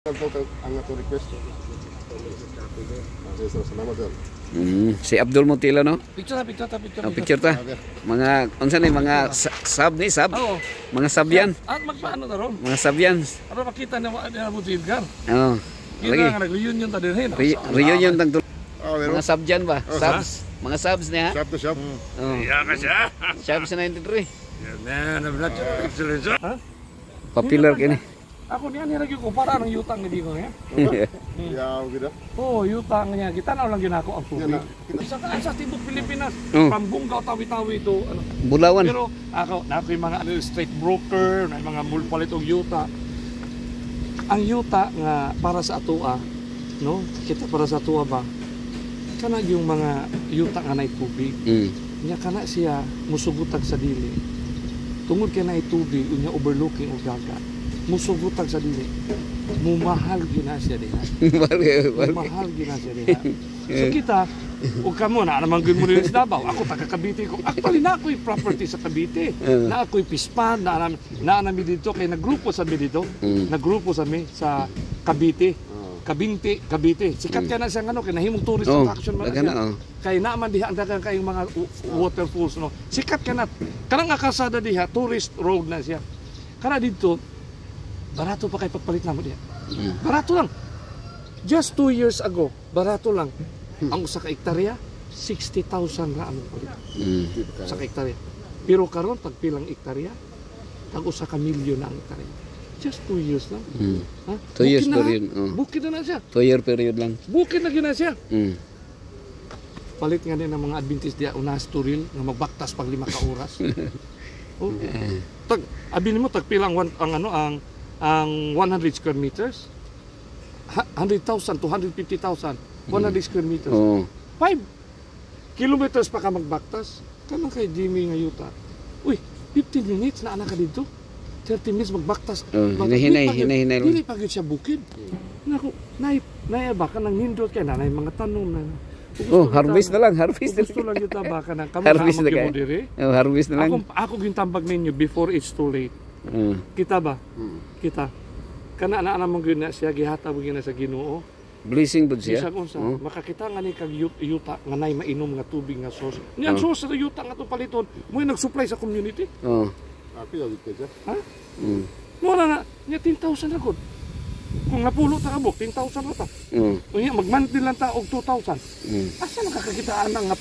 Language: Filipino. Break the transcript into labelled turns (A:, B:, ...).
A: Ang ato request. Salamat sir.
B: Si Abdul Mutila no?
C: Picture.
B: Picture ta. Mga unsa ni mga sub ni sub?
C: Oo.
B: Mga sabyan.
C: At magpaano na ron?
B: Mga sabyan.
C: Para makita na mo Edgar.
B: Oo.
C: Kita nga nag-reunion ta din hin.
B: Reunion tang
A: Meron.
B: mga sabyan ba? Subs. Mga subs niya.
A: Shop to shop.
B: Oo.
C: Iya ka siya.
B: Subs 93.
C: Yan na vlog excellence. Ha?
B: Popular kini.
C: Ako niya nilagay ko para ng yutang ni Digo niya.
A: Yaw gida.
C: Oo, yutang niya. Kita na lang ginako ang tubig. Isa ka sa tibok Pilipinas. Pambunggaw tawi-tawi ito. Ano.
B: Bulawan.
C: Pero ako yung mga straight broker, na mga mulpalit og yuta. Ang yuta nga para sa atua, no? Kita para sa atua ba? Kana yung mga yuta nga nay tubig. Nya kana siya musugutag sa dili. Tungod kay nay tubig unya overlooking og dagat. Musugutag sa dili. Mumahal gina siya diha. Mumahal gina siya diha. So kita, ug kamo na naman gyud mo rin sa Davao. Ako taga Cavite ko. Actually na ako'y property sa Cavite. Na ako'y pispan, na nami dito kay nagrupo sa mi dito. Nagrupo sa mi sa Cavite. Cavite. Sikat ka na siya ano kay nahimong tourist attraction man siya. Kay naaman diha ang daghang kayong mga waterfalls no. Sikat ka na. Kanang kalsada diha tourist road na siya. Kana dito barato pa kay pagpalit na mo diha. Barato lang. Just 2 years ago, barato lang. Ang usa ka hektarya, 60,000 ra ang palit. Sa hektarya. Pero karon pag pilang hektarya, tag usa ka milyon na ang hektarya. Just 2 years lang. Ha?
B: 2 years period.
C: Bukid na siya.
B: 2 year period lang.
C: Bukid na gina siya. Palit nga din ng mga Adventist diya unas turil nga magbaktas pag 5 ka oras. Tag abi nimo tag pilang ang 100 square meters 100,000 to 150,000 100 square meters 5 kilometers pa ka magbaktas kanang kay Jimmy nga yuta uy 15 minutes na anak ka dito 30 minutes magbaktas
B: hinay
C: dili pa gyud siya bukid nako nay ba ka nang nindot kay nanay mga tanom na
B: harvest na lang, harvest.
C: Gusto lang kita ba ka nang
B: harvest na
C: kayo.
B: Harvest na lang.
C: Ako gintambag ninyo before it's too late. Kita ba? Kita. Kana na mong gyud na siya gihata mo gyud na sa Ginoo.
B: Blessing bud siya.
C: Makakita nga ni kag yuta nga nay mainom nga tubig nga source. Niyan source sa yuta nga to paliton, mo nag-supply sa community.
A: Ako yaw gid.
C: Ha? Mo na nya 10,000 ra gud. Kung napulo ta kabok 10,000 ra ta. Unya magmantil lang ta og 2,000. Asa nakakakitaan nga